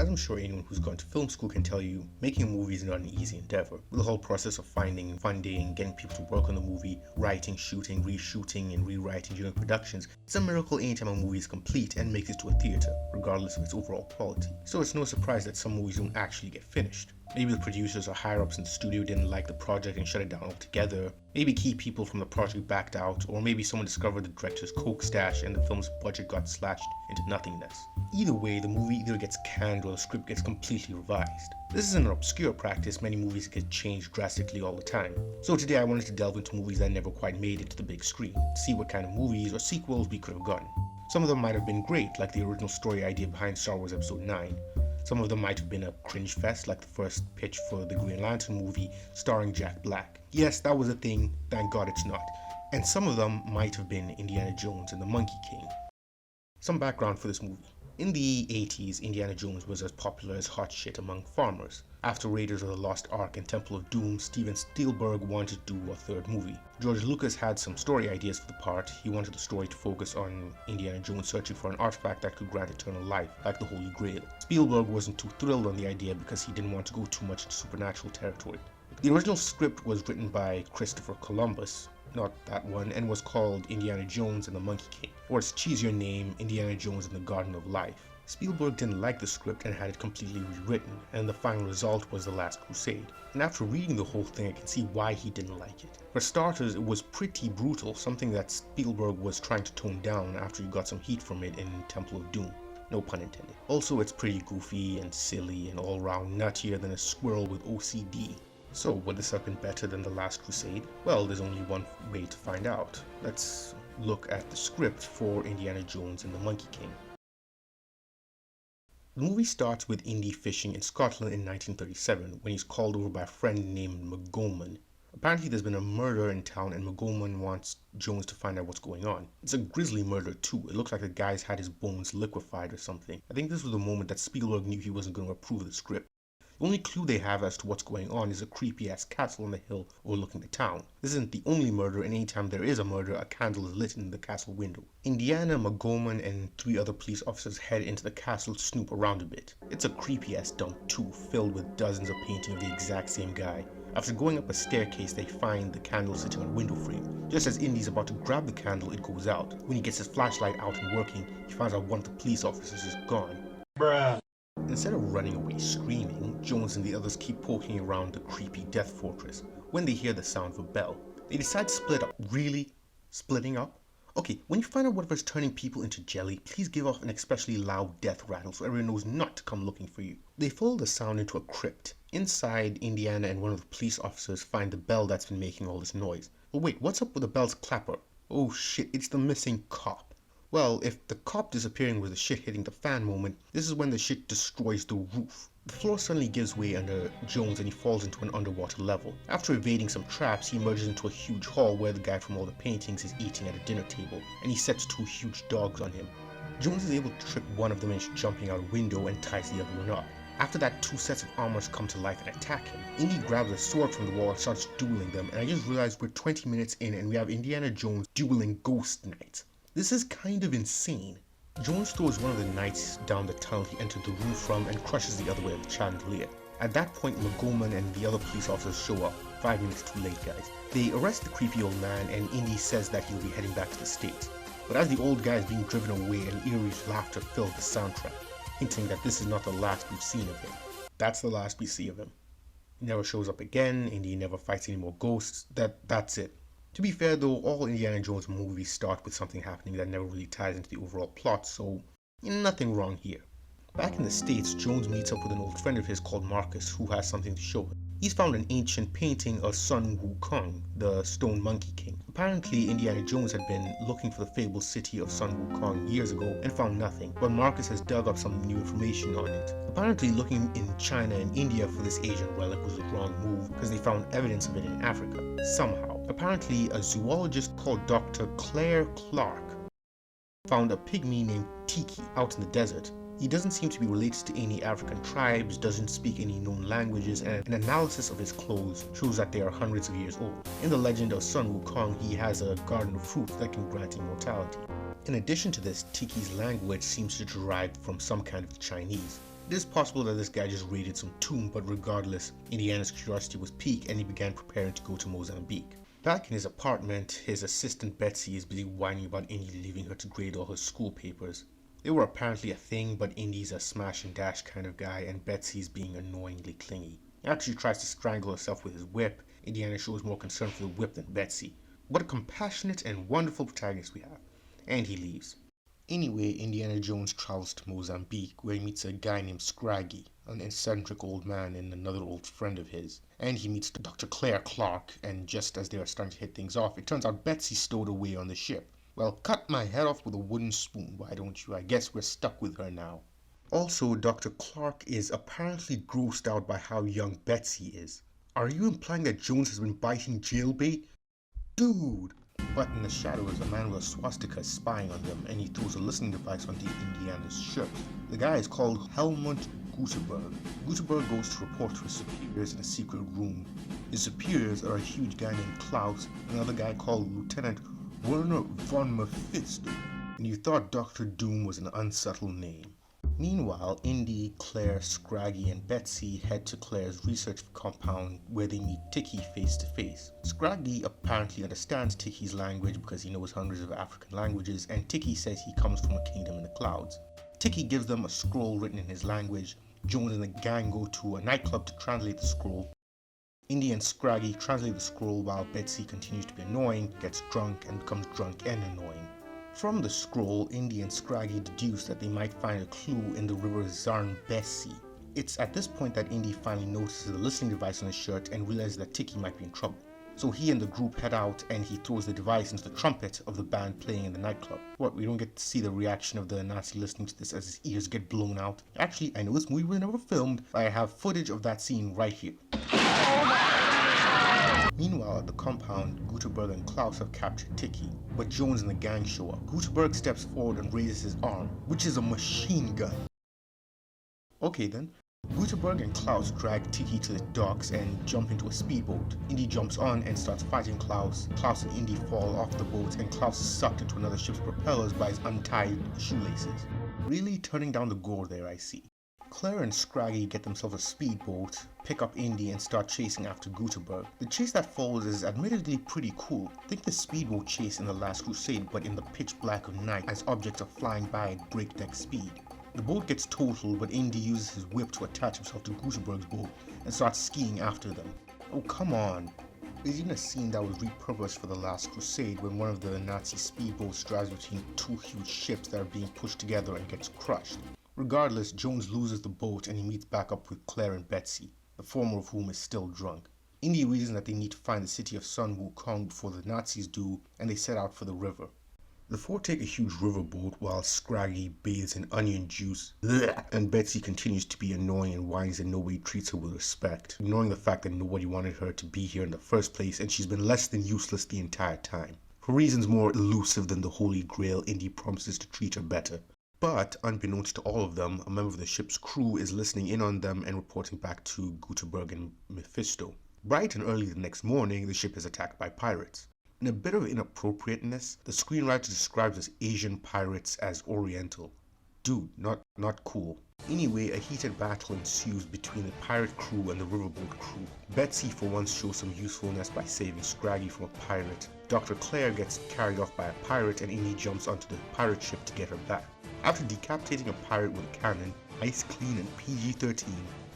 As I'm sure anyone who's gone to film school can tell you, making a movie is not an easy endeavor. The whole process of finding funding, getting people to work on the movie, writing, shooting, reshooting, and rewriting during productions, it's a miracle anytime a movie is complete and makes it to a theater, regardless of its overall quality. So it's no surprise that some movies don't actually get finished. Maybe the producers or higher-ups in the studio didn't like the project and shut it down altogether. Maybe key people from the project backed out, or maybe someone discovered the director's coke stash and the film's budget got slashed into nothingness. Either way, the movie either gets canned or the script gets completely revised. This isn't an obscure practice, many movies get changed drastically all the time. So today I wanted to delve into movies that never quite made it to the big screen, to see what kind of movies or sequels we could have gotten. Some of them might have been great, like the original story idea behind Star Wars Episode 9. Some of them might have been a cringe fest, like the first pitch for the Green Lantern movie starring Jack Black. Yes, that was a thing, thank God it's not. And some of them might have been Indiana Jones and the Monkey King. Some background for this movie. In the 80s, Indiana Jones was as popular as hot shit among farmers. After Raiders of the Lost Ark and Temple of Doom, Steven Spielberg wanted to do a third movie. George Lucas had some story ideas for the part. He wanted the story to focus on Indiana Jones searching for an artifact that could grant eternal life, like the Holy Grail. Spielberg wasn't too thrilled on the idea because he didn't want to go too much into supernatural territory. The original script was written by Christopher Columbus, not that one, and was called Indiana Jones and the Monkey King, or its cheesier name, Indiana Jones and the Garden of Life. Spielberg didn't like the script and had it completely rewritten, and the final result was The Last Crusade. And after reading the whole thing, I can see why he didn't like it. For starters, it was pretty brutal, something that Spielberg was trying to tone down after he got some heat from it in Temple of Doom. No pun intended. Also, it's pretty goofy and silly and all round nuttier than a squirrel with OCD. So, would this have been better than The Last Crusade? Well, there's only one way to find out. Let's look at the script for Indiana Jones and the Monkey King. The movie starts with Indy fishing in Scotland in 1937 when he's called over by a friend named McGowan. Apparently there's been a murder in town and McGowan wants Jones to find out what's going on. It's a grisly murder too. It looks like the guy's had his bones liquefied or something. I think this was the moment that Spielberg knew he wasn't going to approve of the script. The only clue they have as to what's going on is a creepy ass castle on the hill overlooking the town. This isn't the only murder, and anytime there is a murder, a candle is lit in the castle window. Indiana, McGowan, and 3 other police officers head into the castle to snoop around a bit. It's a creepy ass dump too, filled with dozens of paintings of the exact same guy. After going up a staircase, they find the candle sitting on a window frame. Just as Indy's about to grab the candle, it goes out. When he gets his flashlight out and working, he finds out one of the police officers is gone. Bruh. Instead of running away screaming, Jones and the others keep poking around the creepy death fortress. When they hear the sound of a bell, they decide to split up. Really? Splitting up? Okay, when you find out whatever's turning people into jelly, please give off an especially loud death rattle so everyone knows not to come looking for you. They follow the sound into a crypt. Inside, Indiana and one of the police officers find the bell that's been making all this noise. But wait, what's up with the bell's clapper? Oh shit, it's the missing cop. Well, if the cop disappearing was the shit hitting the fan moment, this is when the shit destroys the roof. The floor suddenly gives way under Jones and he falls into an underwater level. After evading some traps, he emerges into a huge hall where the guy from all the paintings is eating at a dinner table, and he sets 2 huge dogs on him. Jones is able to trip one of them into jumping out a window and ties the other one up. After that, 2 sets of armors come to life and attack him. Indy grabs a sword from the wall and starts dueling them, and I just realized we're 20 minutes in and we have Indiana Jones dueling Ghost Knights. This is kind of insane. Jones throws one of the knights down the tunnel he entered the roof from and crushes the other way of the chandelier. At that point, McGowan and the other police officers show up. 5 minutes too late, guys. They arrest the creepy old man and Indy says that he'll be heading back to the States. But as the old guy is being driven away, an eerie laughter fills the soundtrack, hinting that this is not the last we've seen of him. That's the last we see of him. He never shows up again, Indy never fights any more ghosts, that's it. To be fair though, all Indiana Jones movies start with something happening that never really ties into the overall plot, so nothing wrong here. Back in the States, Jones meets up with an old friend of his called Marcus who has something to show him. He's found an ancient painting of Sun Wukong, the Stone Monkey King. Apparently, Indiana Jones had been looking for the fabled City of Sun Wukong years ago and found nothing, but Marcus has dug up some new information on it. Apparently, looking in China and India for this Asian relic was the wrong move because they found evidence of it in Africa, somehow. Apparently, a zoologist called Dr. Claire Clark found a pygmy named Tiki out in the desert. He doesn't seem to be related to any African tribes, doesn't speak any known languages, and an analysis of his clothes shows that they are hundreds of years old. In the legend of Sun Wukong, he has a garden of fruits that can grant immortality. In addition to this, Tiki's language seems to derive from some kind of Chinese. It is possible that this guy just raided some tomb, but regardless, Indiana's curiosity was piqued and he began preparing to go to Mozambique. Back in his apartment, his assistant Betsy is busy whining about Indy leaving her to grade all her school papers. They were apparently a thing, but Indy's a smash and dash kind of guy and Betsy's being annoyingly clingy. After she tries to strangle herself with his whip, Indiana shows more concern for the whip than Betsy. What a compassionate and wonderful protagonist we have. And he leaves. Anyway, Indiana Jones travels to Mozambique, where he meets a guy named Scraggy, an eccentric old man and another old friend of his. And he meets Dr. Claire Clark, and just as they are starting to hit things off, it turns out Betsy stowed away on the ship. Well, cut my head off with a wooden spoon, why don't you? I guess we're stuck with her now. Also, Dr. Clark is apparently grossed out by how young Betsy is. Are you implying that Jones has been biting jailbait? Dude! But in the shadows, a man with a swastika is spying on them, and he throws a listening device onto Indiana's shirt. The guy is called Helmut Gutenberg. Gutenberg goes to report to his superiors in a secret room. His superiors are a huge guy named Klaus and another guy called Lieutenant Werner von Mephisto. And you thought Dr. Doom was an unsubtle name. Meanwhile, Indy, Claire, Scraggy, and Betsy head to Claire's research compound where they meet Tiki face to face. Scraggy apparently understands Tiki's language because he knows hundreds of African languages, and Tiki says he comes from a kingdom in the clouds. Tiki gives them a scroll written in his language. Jones and the gang go to a nightclub to translate the scroll. Indy and Scraggy translate the scroll while Betsy continues to be annoying, gets drunk, and becomes drunk and annoying. From the scroll, Indy and Scraggy deduce that they might find a clue in the river Zarnbesi. It's at this point that Indy finally notices the listening device on his shirt and realizes that Tiki might be in trouble. So he and the group head out and he throws the device into the trumpet of the band playing in the nightclub. What, we don't get to see the reaction of the Nazi listening to this as his ears get blown out? Actually, I know this movie was never filmed, but I have footage of that scene right here. Meanwhile, at the compound, Gutenberg and Klaus have captured Tiki, but Jones and the gang show up. Gutenberg steps forward and raises his arm, which is a machine gun. Okay then. Gutenberg and Klaus drag Tiki to the docks and jump into a speedboat. Indy jumps on and starts fighting Klaus. Klaus and Indy fall off the boat and Klaus is sucked into another ship's propellers by his untied shoelaces. Really turning down the gore there, I see. Claire and Scraggy get themselves a speedboat, pick up Indy and start chasing after Gutenberg. The chase that follows is admittedly pretty cool. Think the speedboat chase in The Last Crusade, but in the pitch black of night as objects are flying by at breakneck speed. The boat gets totaled, but Indy uses his whip to attach himself to Gutenberg's boat and starts skiing after them. Oh come on. There's even a scene that was repurposed for The Last Crusade when one of the Nazi speedboats drives between two huge ships that are being pushed together and gets crushed. Regardless, Jones loses the boat and he meets back up with Claire and Betsy, the former of whom is still drunk. Indy reasons that they need to find the City of Sun Wukong before the Nazis do, and they set out for the river. The four take a huge riverboat while Scraggy bathes in onion juice, and Betsy continues to be annoying and whines and nobody treats her with respect, ignoring the fact that nobody wanted her to be here in the first place and she's been less than useless the entire time. For reasons more elusive than the Holy Grail, Indy promises to treat her better. But, unbeknownst to all of them, a member of the ship's crew is listening in on them and reporting back to Gutenberg and Mephisto. Bright and early the next morning, the ship is attacked by pirates. In a bit of inappropriateness, the screenwriter describes as Asian pirates as Oriental. Dude, not cool. Anyway, a heated battle ensues between the pirate crew and the riverboat crew. Betsy for once shows some usefulness by saving Scraggy from a pirate. Dr. Claire gets carried off by a pirate and Indy jumps onto the pirate ship to get her back. After decapitating a pirate with a cannon, nice, clean, and PG-13,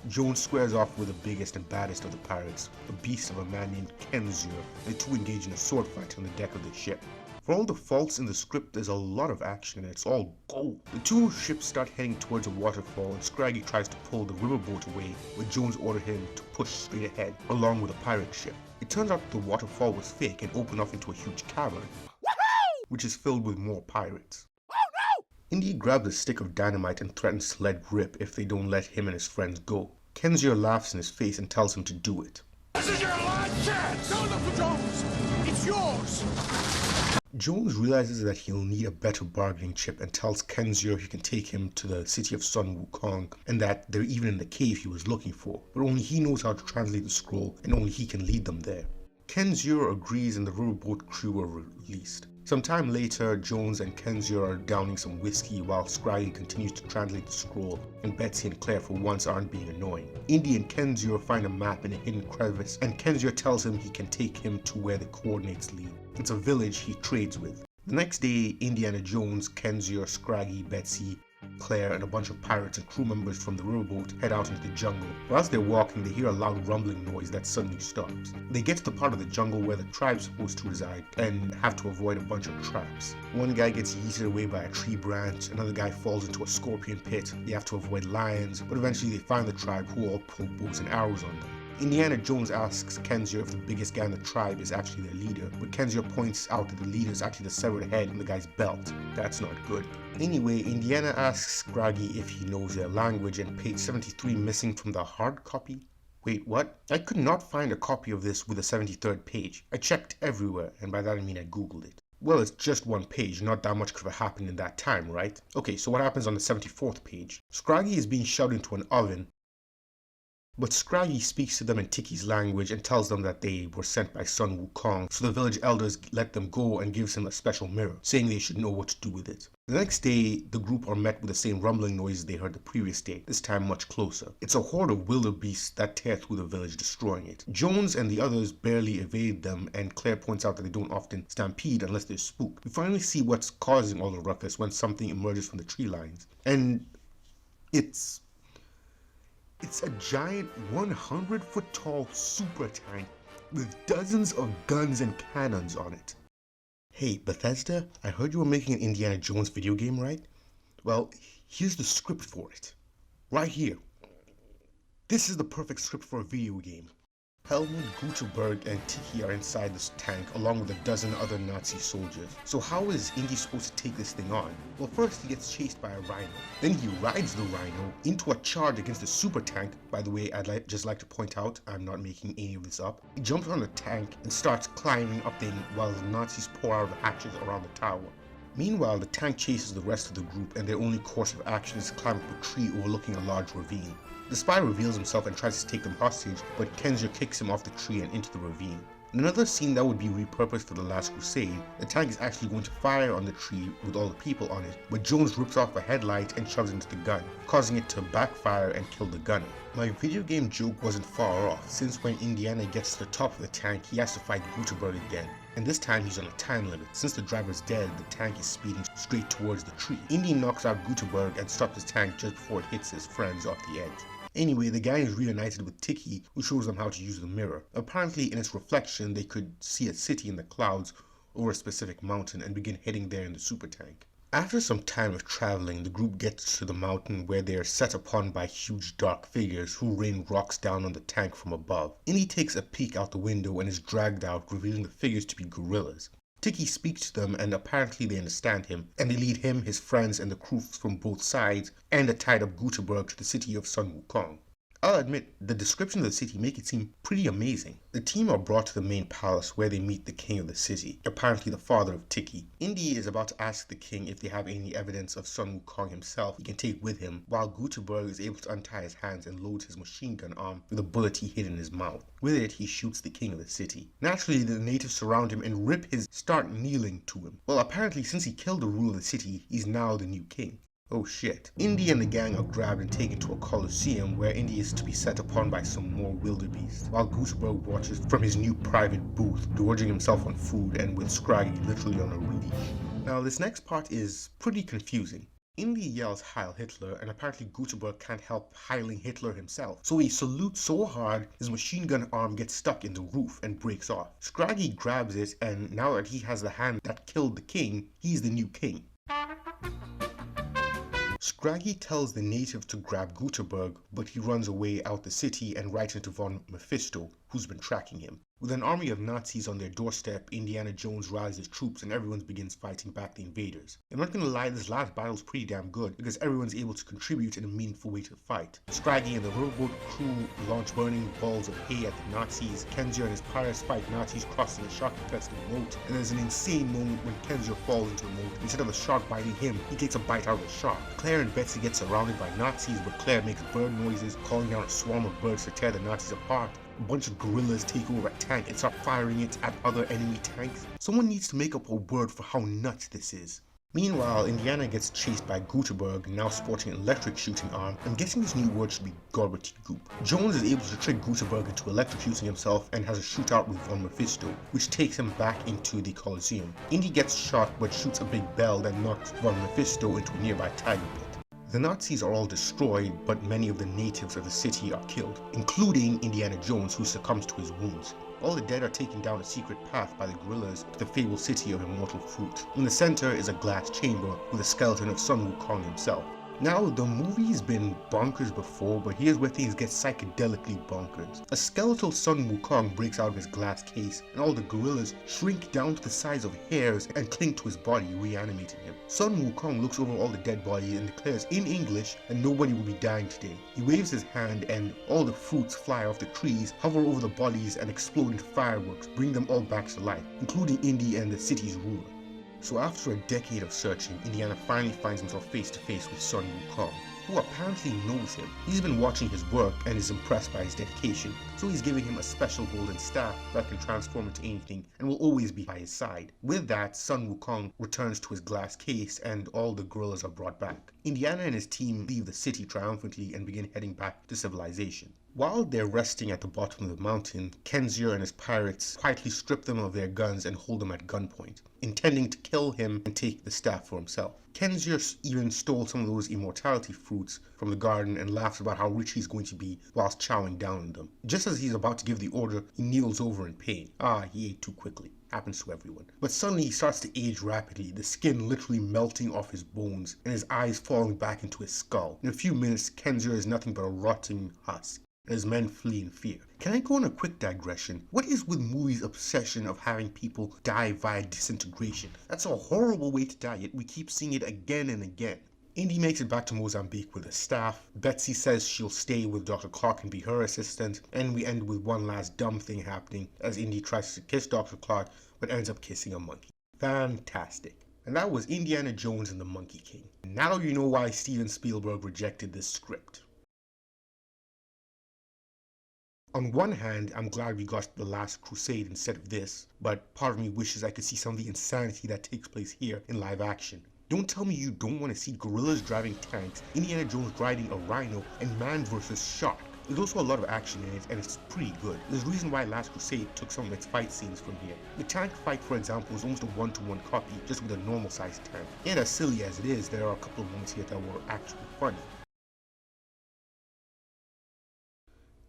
Jones squares off with the biggest and baddest of the pirates, a beast of a man named Kenzur. The two engage in a sword fight on the deck of the ship. For all the faults in the script, there's a lot of action and it's all gold. The two ships start heading towards a waterfall and Scraggy tries to pull the riverboat away, but Jones orders him to push straight ahead, along with a pirate ship. It turns out the waterfall was fake and opened off into a huge cavern, which is filled with more pirates. Indy grabs a stick of dynamite and threatens to let rip if they don't let him and his friends go. Kenzur laughs in his face and tells him to do it. This is your last chance! No, Dr. Jones! It's yours! Jones realizes that he'll need a better bargaining chip and tells Kenzur he can take him to the City of Sun Wukong and that they're even in the cave he was looking for, but only he knows how to translate the scroll and only he can lead them there. Kenzur agrees and the riverboat crew are released. Sometime later, Jones and Kenzie are downing some whiskey while Scraggy continues to translate the scroll, and Betsy and Claire for once aren't being annoying. Indy and Kenzie find a map in a hidden crevice, and Kenzie tells him he can take him to where the coordinates lead. It's a village he trades with. The next day, Indiana Jones, Kenzie, Scraggy, Betsy, Claire, and a bunch of pirates and crew members from the riverboat head out into the jungle. Whilst they're walking, they hear a loud rumbling noise that suddenly stops. They get to the part of the jungle where the tribe's supposed to reside and have to avoid a bunch of traps. One guy gets yeeted away by a tree branch, another guy falls into a scorpion pit. They have to avoid lions, but eventually they find the tribe, who all pull bows and arrows on them. Indiana Jones asks Kenzie if the biggest guy in the tribe is actually their leader, but Kenzie points out that the leader is actually the severed head in the guy's belt. That's not good. Anyway, Indiana asks Scraggy if he knows their language, and page 73 missing from the hard copy. Wait, what? I could not find a copy of this with the 73rd page. I checked everywhere, and by that I mean I googled it. Well, it's just one page, not that much could have happened in that time, right? Okay, so what happens on the 74th page? Scraggy is being shoved into an oven, but Scraggy speaks to them in Tiki's language and tells them that they were sent by Sun Wukong, so the village elders let them go and gives him a special mirror, saying they should know what to do with it. The next day, the group are met with the same rumbling noises they heard the previous day, this time much closer. It's a horde of wildebeests that tear through the village, destroying it. Jones and the others barely evade them, and Claire points out that they don't often stampede unless they're spooked. We finally see what's causing all the ruckus when something emerges from the tree lines, and it's a giant 100-foot tall super tank with dozens of guns and cannons on it. Hey, Bethesda, I heard you were making an Indiana Jones video game, right? Well, here's the script for it. Right here. This is the perfect script for a video game. Helmut, Gutenberg, and Tiki are inside this tank along with a dozen other Nazi soldiers. So how is Indy supposed to take this thing on? Well, first he gets chased by a rhino. Then he rides the rhino into a charge against the super tank. By the way, I'd just like to point out, I'm not making any of this up. He jumps on the tank and starts climbing up the while the Nazis pour out the hatches around the tower. Meanwhile, the tank chases the rest of the group, and their only course of action is to climb up a tree overlooking a large ravine. The spy reveals himself and tries to take them hostage, but Kenzie kicks him off the tree and into the ravine. In another scene that would be repurposed for The Last Crusade, the tank is actually going to fire on the tree with all the people on it, but Jones rips off a headlight and shoves it into the gun, causing it to backfire and kill the gunner. My video game joke wasn't far off, since when Indiana gets to the top of the tank, he has to fight Gutenberg again. And this time he's on a time limit. Since the driver's dead, the tank is speeding straight towards the tree. Indy knocks out Gutenberg and stops the tank just before it hits his friends off the edge. Anyway, the gang is reunited with Tiki, who shows them how to use the mirror. Apparently, in its reflection, they could see a city in the clouds over a specific mountain and begin heading there in the super tank. After some time of traveling, the group gets to the mountain where they are set upon by huge dark figures who rain rocks down on the tank from above. Indy takes a peek out the window and is dragged out, revealing the figures to be gorillas. Tiki speaks to them and apparently they understand him, and they lead him, his friends, and the crew from both sides and a tied up Gutenberg to the City of Sun Wukong. I'll admit, the description of the city make it seem pretty amazing. The team are brought to the main palace where they meet the king of the city, apparently the father of Tiki. Indy is about to ask the king if they have any evidence of Sun Wukong himself he can take with him, while Gutenberg is able to untie his hands and loads his machine gun arm with a bullet he hid in his mouth. With it, he shoots the king of the city. Naturally, the natives surround him and start kneeling to him. Well, apparently since he killed the ruler of the city, he's now the new king. Oh shit. Indy and the gang are grabbed and taken to a coliseum where Indy is to be set upon by some more wildebeest, while Gutenberg watches from his new private booth, gorging himself on food and with Scraggy literally on a leash. Now this next part is pretty confusing. Indy yells Heil Hitler, and apparently Gutenberg can't help heiling Hitler himself, so he salutes so hard his machine gun arm gets stuck in the roof and breaks off. Scraggy grabs it, and now that he has the hand that killed the king, he's the new king. Scraggy tells the natives to grab Gutenberg, but he runs away out the city and right into Von Mephisto, who's been tracking him. With an army of Nazis on their doorstep, Indiana Jones rallies his troops and everyone begins fighting back the invaders. I'm not gonna lie, this last battle's pretty damn good because everyone's able to contribute in a meaningful way to the fight. Scraggy and the riverboat crew launch burning balls of hay at the Nazis, Kenzie and his pirates fight Nazis crossing a shark-infested moat, and there's an insane moment when Kenzie falls into the moat. Instead of the shark biting him, he takes a bite out of the shark. Claire and Betsy get surrounded by Nazis, but Claire makes bird noises, calling down a swarm of birds to tear the Nazis apart. A bunch of guerrillas take over a tank and start firing it at other enemy tanks. Someone needs to make up a word for how nuts this is. Meanwhile, Indiana gets chased by Gutenberg, now sporting an electric shooting arm. I'm guessing this new word should be gobbledygook. Jones is able to trick Gutenberg into electrocuting himself and has a shootout with Von Mephisto, which takes him back into the Coliseum. Indy gets shot but shoots a big bell that knocks Von Mephisto into a nearby tiger pit. The Nazis are all destroyed, but many of the natives of the city are killed, including Indiana Jones, who succumbs to his wounds. All the dead are taken down a secret path by the guerrillas to the fabled city of immortal fruit. In the center is a glass chamber with a skeleton of Sun Wukong himself. Now, the movie's been bonkers before, but here's where things get psychedelically bonkers. A skeletal Sun Wukong breaks out of his glass case, and all the gorillas shrink down to the size of hairs and cling to his body, reanimating him. Sun Wukong looks over all the dead bodies and declares in English that nobody will be dying today. He waves his hand and all the fruits fly off the trees, hover over the bodies and explode into fireworks, bring them all back to life, including Indy and the city's ruler. So after a decade of searching, Indiana finally finds himself face to face with Sun Wukong, who apparently knows him. He's been watching his work and is impressed by his dedication, so he's giving him a special golden staff that can transform into anything and will always be by his side. With that, Sun Wukong returns to his glass case and all the gorillas are brought back. Indiana and his team leave the city triumphantly and begin heading back to civilization. While they're resting at the bottom of the mountain, Kenzior and his pirates quietly strip them of their guns and hold them at gunpoint, intending to kill him and take the staff for himself. Kenzior even stole some of those immortality fruits from the garden and laughs about how rich he's going to be whilst chowing down on them. Just as he's about to give the order, he kneels over in pain. He ate too quickly. Happens to everyone. But suddenly he starts to age rapidly, the skin literally melting off his bones and his eyes falling back into his skull. In a few minutes, Kenzior is nothing but a rotting husk, and his men flee in fear. Can I go on a quick digression? What is with movies' obsession of having people die via disintegration? That's a horrible way to die, yet we keep seeing it again and again. Indy makes it back to Mozambique with a staff. Betsy says she'll stay with Dr. Clark and be her assistant. And we end with one last dumb thing happening as Indy tries to kiss Dr. Clark but ends up kissing a monkey. Fantastic. And that was Indiana Jones and the Monkey King. Now you know why Steven Spielberg rejected this script. On one hand, I'm glad we got The Last Crusade instead of this, but part of me wishes I could see some of the insanity that takes place here in live action. Don't tell me you don't want to see gorillas driving tanks, Indiana Jones riding a rhino, and man versus shark. There's also a lot of action in it, and it's pretty good. There's a reason why Last Crusade took some of its fight scenes from here. The tank fight, for example, is almost a one-to-one copy, just with a normal-sized tank. And as silly as it is, there are a couple of moments here that were actually funny.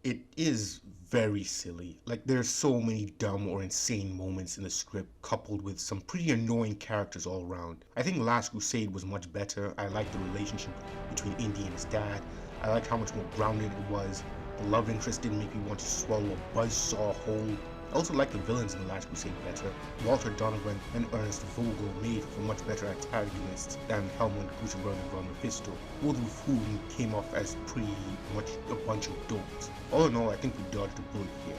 It is very silly. Like, there's so many dumb or insane moments in the script, coupled with some pretty annoying characters all around. I think Last Crusade was much better. I liked the relationship between Indy and his dad. I liked how much more grounded it was. The love interest didn't make me want to swallow a buzzsaw whole. I also liked the villains in The Last Crusade better. Walter Donovan and Ernest Vogel made for much better antagonists than Helmut Gutenberg and Von Mephisto, both of whom came off as pretty much a bunch of don'ts. All in all, I think we dodged a bullet here.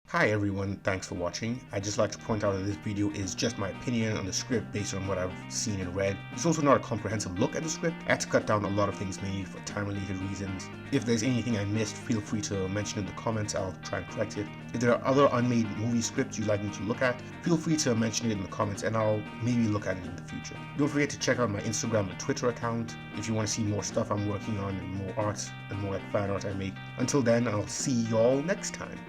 Hi everyone, thanks for watching. I'd just like to point out that this video is just my opinion on the script based on what I've seen and read. It's also not a comprehensive look at the script. I had to cut down a lot of things mainly for time-related reasons. If there's anything I missed, feel free to mention in the comments. I'll try and correct it. If there are other unmade movie scripts you'd like me to look at, feel free to mention it in the comments and I'll maybe look at it in the future. Don't forget to check out my Instagram and Twitter account if you want to see more stuff I'm working on and more art and more like fan art I make. Until then, I'll see y'all next time.